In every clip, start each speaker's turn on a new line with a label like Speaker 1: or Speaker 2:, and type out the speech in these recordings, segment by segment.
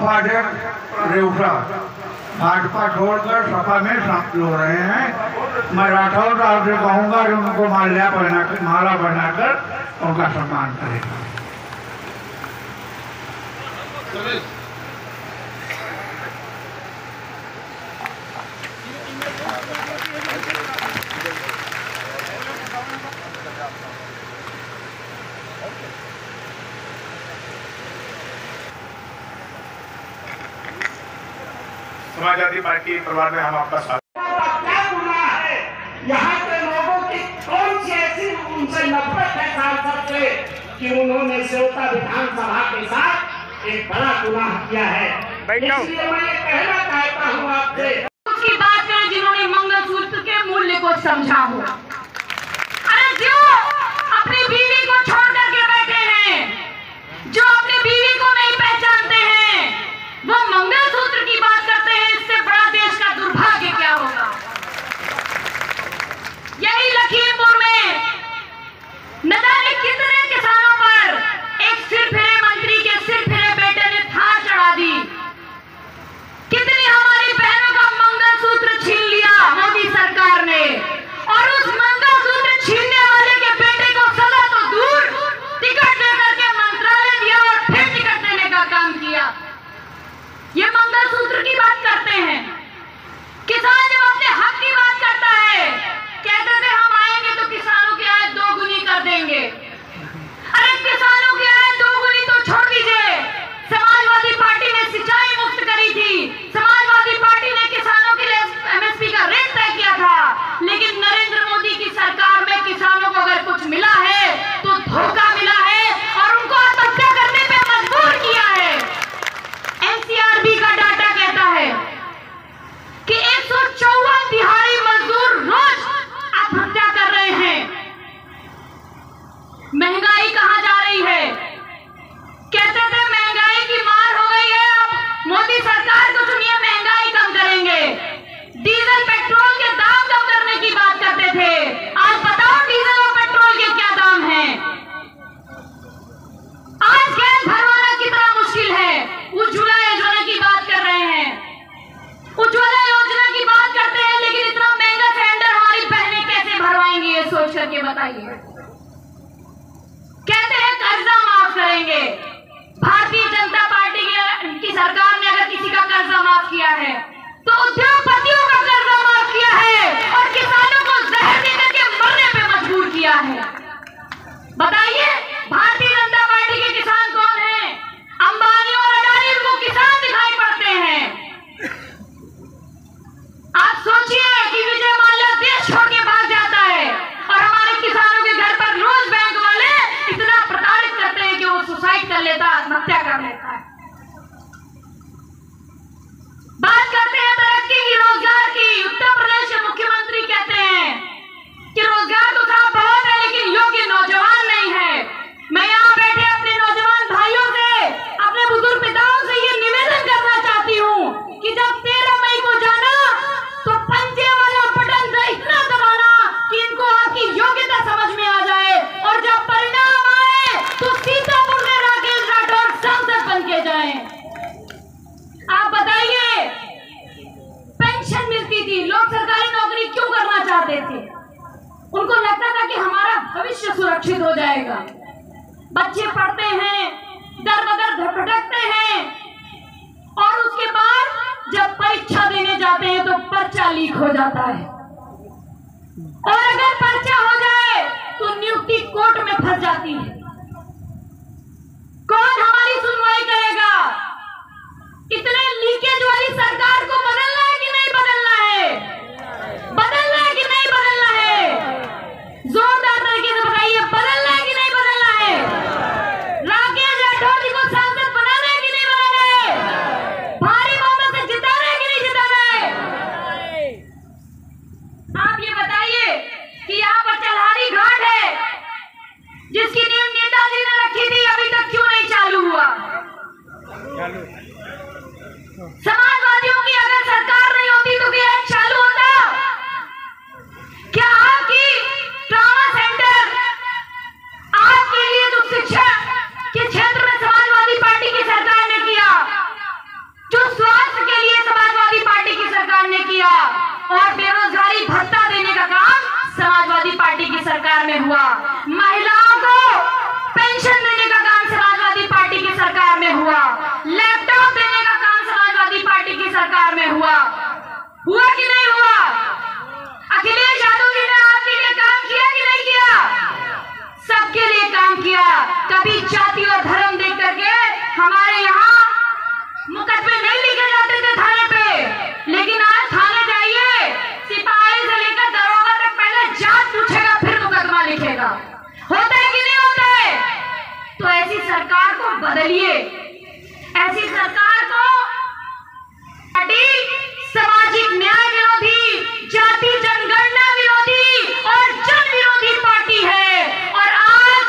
Speaker 1: उपाध्यक्ष रेउसा भाजपा छोड़कर सपा में शामिल हो रहे हैं। मैं राठौर साहब से कहूँगा कि उनको माला बनाकर उनका सम्मान करें।
Speaker 2: समाजवादी पार्टी परिवार में हम आपका साथ।
Speaker 3: क्या गुनाह है? यहाँ के लोगों की कौन सी ऐसी उनसे नफरत है सांसद से कि उन्होंने सेवता विधानसभा के साथ एक बड़ा गुनाह किया है। इसलिए मैं ये कहना चाहता हूँ आपसे,
Speaker 4: उसकी बात करें जिन्होंने मंगलसूत्र के मूल्य को समझा हो। अरे जो अपनी बीवी को छोड़ करके बैठे हैं, जो अपनी बीवी को नहीं पहचानते हैं, वो मंगलसूत्र की बात करते हैं। इससे बड़ा देश का दुर्भाग्य क्या होगा? यही लखीमपुर में न जाने कितने किसानों पर एक सिरफिरे मंत्री के सिरफिरे बेटे ने थार चढ़ा दी। कितनी हमारी बहनों का मंगलसूत्र छीन लिया मोदी सरकार ने, और उस मंगलसूत्र छीनने वाले के बेटे को सजा तो दूर, टिकट लेकर के मंत्रालय दिया और फिर टिकट देने का काम किया। ये मंगलसूत्र की बात करते हैं। किसान जब अपने हक की बात करता है, कहते थे हम आएंगे तो किसानों की आय दोगुनी कर देंगे। अरे किसानों की आय दोगुनी तो छोड़ दीजिए, समाजवादी पार्टी ने सिंचाई मुक्त करी थी, समाजवादी पार्टी ने किसानों के लिए एमएसपी का रेट तय किया था। लेकिन नरेंद्र मोदी की सरकार में किसानों को अगर कुछ मिला है तो धोखा मिला है और उनको आत्महत्या करने पे मजबूर किया है। एनसीआरबी का डाटा कहता है कि 154 दिहाड़ी मजदूर रोज आत्महत्या कर रहे हैं। महंगाई कहां जा रही है? कहते थे महंगाई की मार हो गई है, अब मोदी सरकार को चुनिए, महंगाई कम करेंगे। डीजल पेट्रोल के दाम कम करने की बात करते थे। आज बताओ डीजल और पेट्रोल के क्या दाम हैं? आज गैस भरवाना कितना मुश्किल है। उज्ज्वला योजना की बात कर रहे हैं, उज्ज्वला योजना की बात करते हैं, लेकिन इतना महंगा सिलेंडर हमारी बहनें कैसे भरवाएंगी ये सोच करके बताइए। कहते हैं कर्जा माफ करेंगे। भारतीय जनता पार्टी की सरकार ने अगर किसी का कर्जा माफ किया है तो उद्योगपतियों का कर्जा माफ किया है और किसानों को जहर देकर के मरने पे मजबूर किया है। बताइए भारतीय जनता पार्टी के किसान कौन हैं? अंबानी और अडानी उनको किसान दिखाई पड़ते हैं। आप सोचिए कि विजय माल्या देश छोड़ के भाग जाता है और हमारे किसानों के घर पर रोज बैंक वाले इतना प्रताड़ित करते हैं कि वो सुसाइड कर लेता, आत्महत्या कर लेता है। बात करते हैं तरक्की की, रोजगार की। उत्तर प्रदेश के मुख्यमंत्री कहते हैं कि रोजगार तो साहब बहुत है लेकिन योग्य नौजवान नहीं है। मैं यहाँ बैठे अपने नौजवान भाइयों से, अपने बुजुर्ग पिताओं से ये निवेदन करना चाहती हूँ कि जब 13 मई को जाना तो पंजे वाला बटन इतना दबाना कि इनको आपकी योग्यता समझ में आ जाए, और जब परिणाम आए तो सीतापुर में राकेश राठौर सांसद बन के जाए। आप बताइए, पेंशन मिलती थी, लोग सरकारी नौकरी क्यों करना चाहते थे? उनको लगता था कि हमारा भविष्य सुरक्षित हो जाएगा। बच्चे पढ़ते हैं, दर बदर भटकते हैं, और उसके बाद जब परीक्षा देने जाते हैं तो पर्चा लीक हो जाता है, और अगर पर्चा हो जाए तो नियुक्ति कोर्ट में फंस जाती है। कौन हमारी सुनवाई करेगा? इतने लीकेज वाली सरकार को बदलना है कि नहीं बदलना है? बदलना है कि नहीं बदलना है? जोरदार तरीके से बताइए, बदलना है कि नहीं बदलना है? राकेश राठौर जी को सांसद बनाना है कि नहीं बनाना है? भारी बहुमत से जिताना है कि नहीं जिताना है? आप ये बताइए कि यहाँ पर चल्हारी घाट है जिसकी नींव सरकार में हुआ, महिलाओं को पेंशन देने का काम समाजवादी पार्टी की सरकार में हुआ, लैपटॉप देने का काम समाजवादी पार्टी की सरकार में हुआ कि नहीं हुआ? अखिलेश यादव जी ने आपके लिए काम किया कि नहीं किया? सबके लिए काम किया। कभी जाति और धर्म देख करके हमारे यहाँ मुकदमे नहीं लिखे जाते थे थाने पे, लेकिन आज थाने जाइए, सिपाही से लेकर दरोगा तक पहले जात पूछेगा फिर मुकदमा लिखेगा। होता है कि नहीं होता है? तो ऐसी सरकार को बदलिए। ऐसी सरकार को पार्टी सामाजिक न्याय विरोधी, जाति जनगणना विरोधी और जन विरोधी पार्टी है। और आज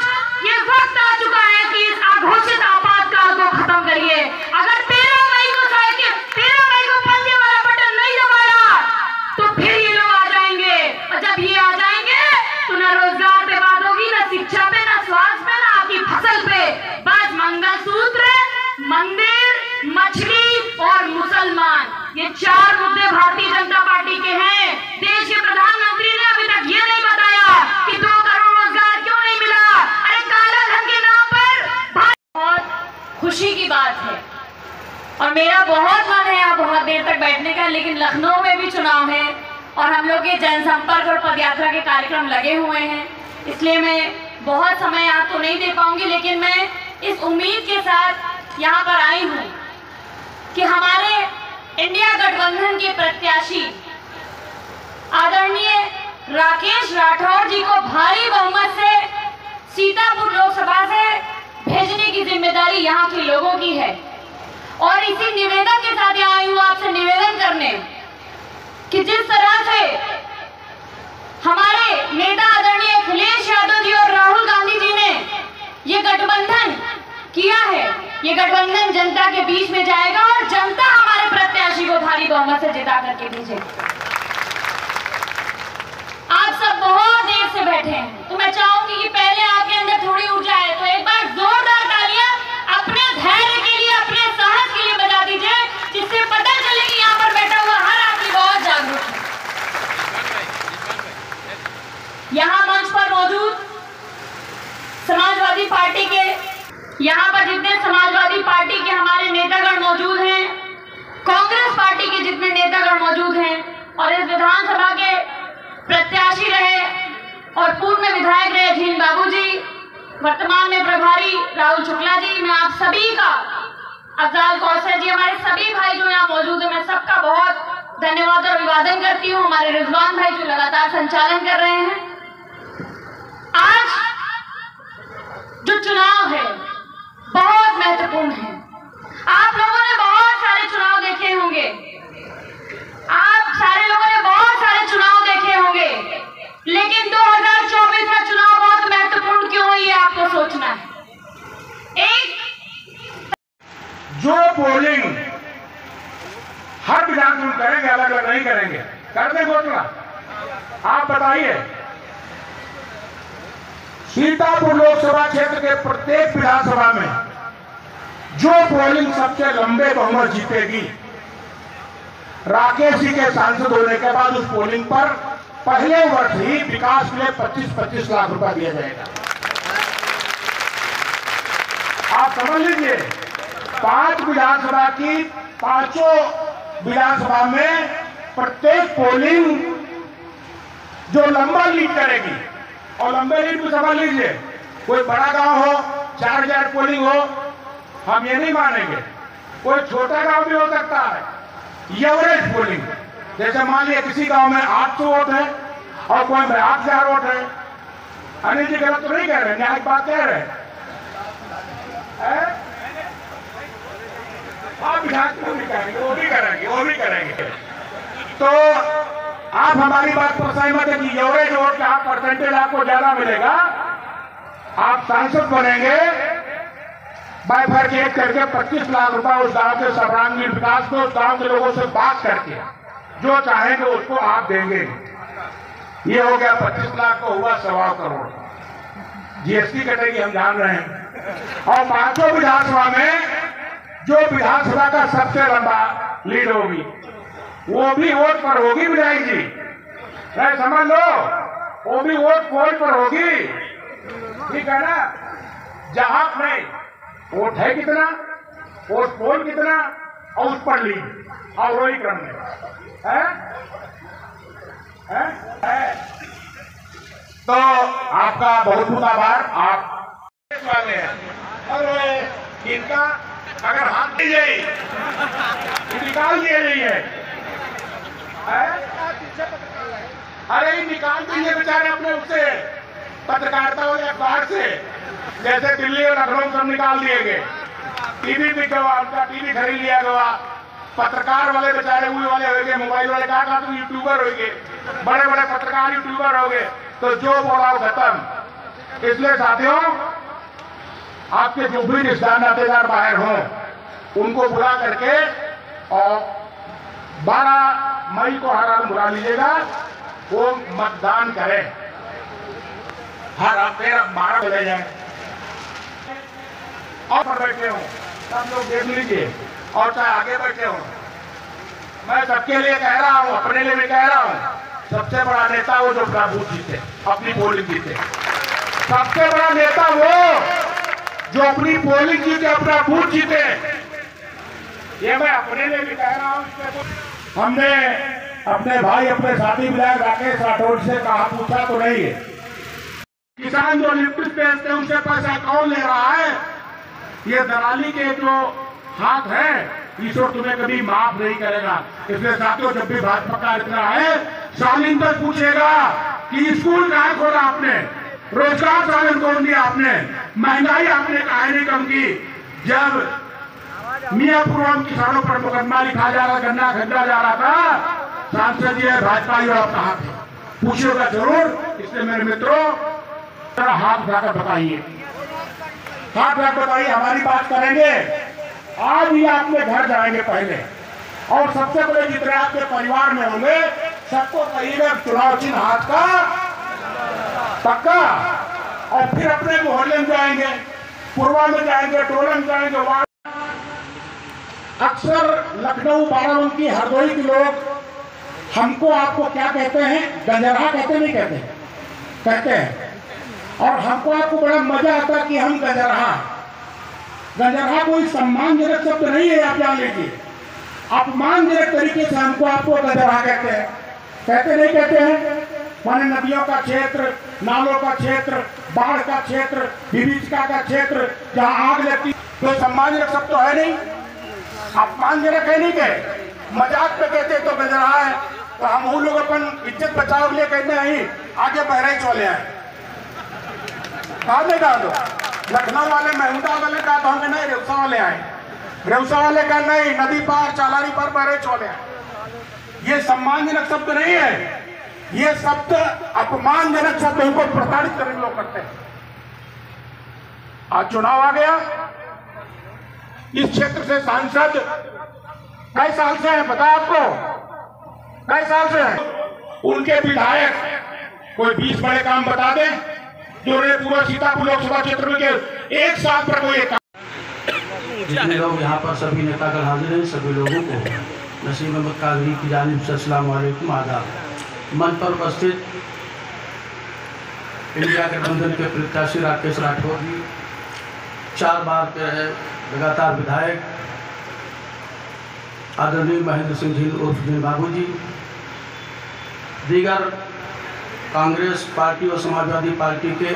Speaker 4: ये वक्त आ चुका है कि इस अघोषित आपातकाल को खत्म करिए। अगर 13 मई को पंजे वाला बटन नहीं दबाया तो फिर ये लोग आ जाएंगे, और जब ये आ जाएंगे तो न रोजगार पे बात होगी, न शिक्षा पे, न स्वास्थ्य पे, न आपकी फसल पे। बस मंगलसूत्र, मंदिर, मछली और मुसलमान, ये 4 मुद्दे भारतीय जनता पार्टी के हैं। देश के प्रधानमंत्री ने अभी तक ये नहीं बताया कि 2 करोड़ रोजगार क्यों नहीं मिला। अरे काला धन के नाम पर बहुत खुशी की बात है, और मेरा बहुत मन है यहाँ बहुत देर तक बैठने का, लेकिन लखनऊ में भी चुनाव है और हम लोग के जनसंपर्क और पदयात्रा के कार्यक्रम लगे हुए हैं, इसलिए मैं बहुत समय आपको नहीं दे पाऊंगी। लेकिन मैं इस उम्मीद के साथ यहाँ पर आई हूँ कि हमारे इंडिया गठबंधन के प्रत्याशी आदरणीय राकेश राठौर जी को भारी बहुमत से सीतापुर लोकसभा से भेजने की जिम्मेदारी यहाँ के लोगों की है। और इसी निवेदन के साथ यहाँ आई हूँ आपसे निवेदन करने कि जिस तरह से हमारे नेता आदरणीय अखिलेश यादव जी और राहुल गांधी जी ने ये गठबंधन किया है, ये गठबंधन जनता के बीच में जाएगा और जनता हमारे प्रत्याशी को भारी बहुमत से जिता करके भेजेगी। आप सब बहुत देर से बैठे हैं, तो मैं चाहूंगी कि पहले आपके अंदर थोड़ी ऊर्जा है, तो एक बार जोरदार तालियां अपने धैर्य के लिए, अपने साहस के लिए बजा दीजिए, जिससे पता चले कि यहाँ पर बैठा हुआ हर आदमी बहुत जागरूक है। यहाँ मंच पर मौजूद समाजवादी पार्टी के, यहाँ पर जितने समाजवादी पार्टी के हमारे नेतागण मौजूद हैं, कांग्रेस पार्टी के जितने नेतागण मौजूद हैं, और इस विधानसभा के प्रत्याशी रहे और पूर्व में विधायक रहे झीन बाबू जी, वर्तमान में प्रभारी राहुल शुक्ला जी, मैं आप सभी का, अफजाल कौसर जी, हमारे सभी भाई जो यहाँ मौजूद है, मैं सबका बहुत धन्यवाद और अभिवादन करती हूँ। हमारे रिजवान भाई जो लगातार संचालन कर रहे हैं। आज जो चुनाव है बहुत महत्वपूर्ण है। आप लोगों ने बहुत सारे चुनाव देखे होंगे, आप सारे लोगों ने बहुत सारे चुनाव देखे होंगे, लेकिन 2024 का चुनाव बहुत महत्वपूर्ण क्यों है ये आपको सोचना है। एक
Speaker 2: जो पोलिंग हर विधानसभा में करेंगे, अलग अलग नहीं करेंगे, कर देंगे उतना। आप बताइए, सीतापुर लोकसभा क्षेत्र के प्रत्येक विधानसभा में जो पोलिंग सबसे लंबे बहुमत जीतेगी, राकेश जी के सांसद होने के बाद उस पोलिंग पर पहले वर्ष ही विकास के लिए 25-25 लाख रुपया दिया जाएगा। आप समझ लीजिए, 5 विधानसभा की 5 विधानसभा में प्रत्येक पोलिंग जो लंबा लीड करेगी, और लंबे लीड को समझ लीजिए, कोई बड़ा गांव हो 4000 पोलिंग हो, हम ये नहीं मानेंगे। कोई छोटा गांव भी हो सकता है, एवरेज पोलिंग, जैसे मान लिया किसी गांव में 800 वोट है और कोई में 8000 वोट है। अनिल जी गलत तो नहीं कह रहे, न्याय बात कह रहे हैं। आप विधानसभा भी करेंगे, वो भी करेंगे। तो आप हमारी बात पर सहमत है कि एवरेज वोट का परसेंटेज आपको ज्यादा मिलेगा, आप सांसद बनेंगे, बाइफरकेट करके 25 लाख रुपए उस गांव के सर्वांगीण विकास को, उस गांव के लोगों से बात करके जो चाहेंगे उसको आप देंगे। ये हो गया 25 लाख को हुआ 1.25 करोड़। जीएसटी कटेगी, हम जान रहे हैं। और 500 विधानसभा में जो विधानसभा का सबसे लंबा लीड होगी वो भी वोट पर होगी विधायक जी। समझ लो, वो भी वोट पोल पर होगी, ठीक है ना। जहां नहीं वोट है कितना, वोट पोल कितना और उस पर लीड और वही क्रम में है? तो आपका बहुत बहुत आभार। आप वाले हैं और इनका अगर हाथ दी जाए निकाल दिया जाइए, अरे निकाल दीजिए बेचारे अपने उससे पत्रकारिता वाले अखबार से, जैसे दिल्ली और लखनऊ सब निकाल दिए गए। टीवी भी गवा, उनका टीवी खरीद लिया गवा। पत्रकार वाले बेचारे हुए वाले हो गए, मोबाइल वाले कहा तुम यूट्यूबर हो गए, बड़े बड़े पत्रकार यूट्यूबर हो गए, तो जो बोला वो खत्म। इसलिए साथियों, आपके जो भी रिश्तेदार नातेदार बाहर हों उनको बुला करके और 12 मई को हर हाल बुला लीजिएगा, वो मतदान करें। हर हफ्ते 12 चले जाए और पर बैठे हो सब लोग देख लीजिए, और चाहे आगे बैठे हो, मैं सबके लिए कह रहा हूं, अपने लिए भी कह रहा हूं, सबसे बड़ा नेता वो जो अपना बूथ जीते, अपनी पोलिंग जीते। सबसे बड़ा नेता वो जो अपनी पोलिंग जीते, अपना बूथ जीते। ये मैं अपने लिए भी कह रहा हूं। हमने अपने भाई, अपने साथी विधायक राकेश राठौड़ से कहा, पूछा तो नहीं है, किसान जो लिफ्ट बेचते हैं उनसे पैसा कौन ले रहा है? ये दलाली के जो हाथ है, ईश्वर तुम्हें कभी माफ नहीं करेगा। इसलिए साथियों, जब भी भाजपा का इतना है, सालिन तक पूछेगा कि स्कूल कहाँ खोला आपने, रोजगार साधन कौन दिया आपने, महंगाई आपने काहे नहीं कम की। जब मियापुरम किसानों पर मुकदमा लिखा जा रहा, गन्ना खरीदा जा रहा था, सांसद जी भाजपा ही और कहा था, पूछिएगा जरूर। इसलिए मेरे मित्रों, हाथ उठाकर बताइए, हाथ उठाकर बताइए, हमारी बात करेंगे। आज ही आपके घर जाएंगे पहले, और सबसे पहले जितने आपके परिवार में होंगे सबको कहिएगा चुनाव चिन्ह हाथ का पक्का, और फिर अपने मोहल्ले में जाएंगे, पूर्वा में जाएंगे, टोला में जाएंगे। अक्सर लखनऊ, बाराबंकी, हरदोई के लोग हमको आपको क्या कहते हैं, गंजरहा कहते नहीं कहते, कहते हैं। और हमको आपको बड़ा मजा आता है कि हम गंजरहा, गंजरहा कोई सम्मानजनक शब्द नहीं है, आप जान लीजिए। अपमानजनक तरीके से हमको आपको गंजरहा कहते हैं, कहते नहीं कहते हैं। माने नदियों का क्षेत्र, नालों का क्षेत्र, बाढ़ का क्षेत्र, विभीषिका का क्षेत्र, जहाँ आग लगती, तो सम्मानजनक शब्द तो है नहीं, अपमानजनक है नहीं कहे, मजाक पे कहते तो गंजरहा है। तो हम वो लोग अपन इज्जत बचाव के लिए कहते हैं आगे बहराइच वाले आए, कहा नहीं कहा, तो लखनऊ वाले, महमूदा वाले कहा तो होंगे नहीं, रेवसा वाले आए, रेवसा वाले का नहीं, नदी पार, चालारी पार, बहराइच वाले आए। ये सम्मानजनक शब्द नहीं है, ये शब्द अपमानजनक शब्द, उनको प्रताड़ित करने लोग करते हैं। आज चुनाव आ गया, इस क्षेत्र से सांसद कई साल से है, पता है आपको, कई साल से है। उनके विधायक कोई 20 बड़े काम बता दें जो पूरा सीतापुर लोकसभा क्षेत्र में एक साल पर कोई
Speaker 5: जितने लोग यहाँ पर सभी नेतागण हाजिर हैं, सभी लोगों को नसीम अहमद कादरी की जानिब से अस्सलाम वालेकुम, आदाब। मंच पर उपस्थित इंडिया गठबंधन के प्रत्याशी राकेश राठौड़ जी, 4 बार के रहे लगातार विधायक आदरणीय महेंद्र सिंह जी उर्फ बाबू जी, दीगर कांग्रेस पार्टी और समाजवादी पार्टी के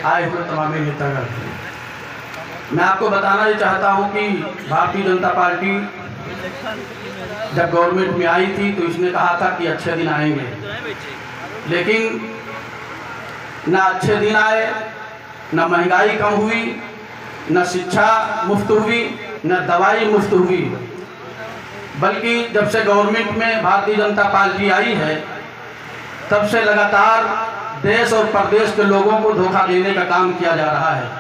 Speaker 5: आए हुए तमाम नेतागण। मैं आपको बताना ही चाहता हूं कि भारतीय जनता पार्टी जब गवर्नमेंट में आई थी तो इसने कहा था कि अच्छे दिन आएंगे, लेकिन न अच्छे दिन आए, न महंगाई कम हुई, न शिक्षा मुफ्त हुई, न दवाई मुफ्त हुई, बल्कि जब से गवर्नमेंट में भारतीय जनता पार्टी आई है तब से लगातार देश और प्रदेश के लोगों को धोखा देने का काम किया जा रहा है।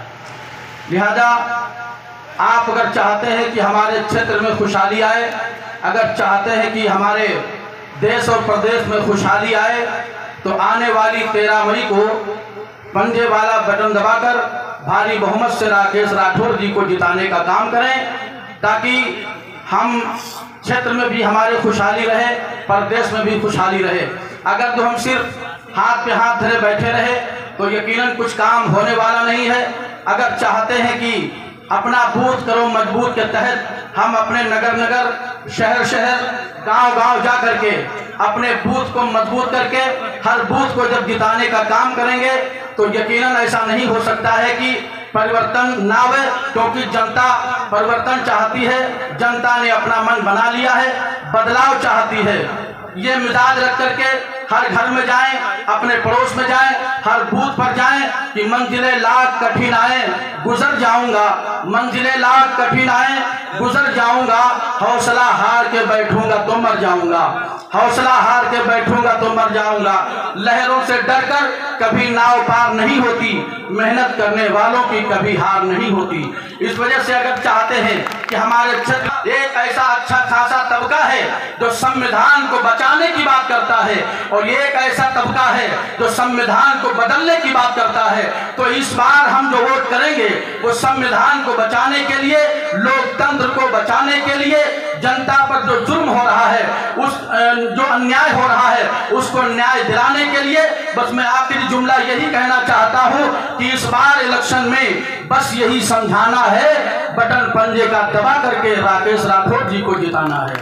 Speaker 5: लिहाजा आप अगर चाहते हैं कि हमारे क्षेत्र में खुशहाली आए, अगर चाहते हैं कि हमारे देश और प्रदेश में खुशहाली आए, तो आने वाली 13 मई को पंजे वाला बटन दबाकर भारी बहुमत से राकेश राठौड़ जी को जिताने का काम करें, ताकि हम क्षेत्र में भी हमारी खुशहाली रहे, प्रदेश में भी खुशहाली रहे। अगर तो हम सिर्फ हाथ पे हाथ धरे बैठे रहे तो यकीनन कुछ काम होने वाला नहीं है। अगर चाहते हैं कि अपना बूथ करो मजबूत के तहत हम अपने नगर नगर, शहर शहर, गांव गांव जा करके अपने बूथ को मजबूत करके हर बूथ को जब जिताने का काम करेंगे तो यकीनन ऐसा नहीं हो सकता है कि परिवर्तन ना हो, क्योंकि जनता परिवर्तन चाहती है। जनता ने अपना मन बना लिया है, बदलाव चाहती है। ये मिजाज रख करके हर घर में जाएं, अपने पड़ोस में जाएं, हर बूथ पर जाएं कि मंजिलें लाख कठिन आए गुजर जाऊंगा, मंजिलें लाख कठिन आए गुजर जाऊंगा, हौसला हार के बैठूंगा तो मर जाऊंगा, हौसला हार के बैठूंगा तो मर जाऊंगा। लहरों से डरकर कभी नाव पार नहीं होती, मेहनत करने वालों की कभी हार नहीं होती। इस वजह से अगर चाहते हैं कि हमारे क्षेत्र एक ऐसा अच्छा खासा तबका है जो संविधान को बचाने की बात करता है और ये एक ऐसा तबका है जो संविधान को बदलने की बात करता है, तो इस बार हम जो वोट करेंगे वो संविधान को बचाने के लिए, लोकतंत्र को बचाने के लिए, जनता पर जो जुर्म हो रहा है, उस जो अन्याय हो रहा है उसको न्याय दिलाने के लिए। बस मैं आखिरी जुमला यही कहना चाहता हूँ कि इस बार इलेक्शन में बस यही समझाना है, बटन पंजे का दबा करके राकेश राठौर जी को जिताना है।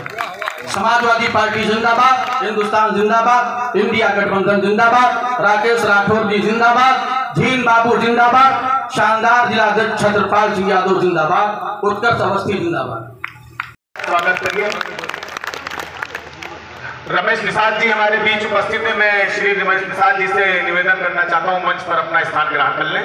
Speaker 5: समाजवादी पार्टी जिंदाबाद, हिंदुस्तान जिंदाबाद, इंडिया गठबंधन जिंदाबाद, राकेश राठौर जी जिंदाबाद, झीन बाबू जिंदाबाद, शानदार जिलाध्यक्ष छत्रपाल सिंह यादव जिंदाबाद, उत्कर्ष अवस्थी जिंदाबाद।
Speaker 6: स्वागत करिए। रमेश निषाद जी हमारे बीच उपस्थित है। मैं श्री रमेश निषाद जी से निवेदन करना चाहता हूं मंच पर अपना स्थान ग्रहण कर लें।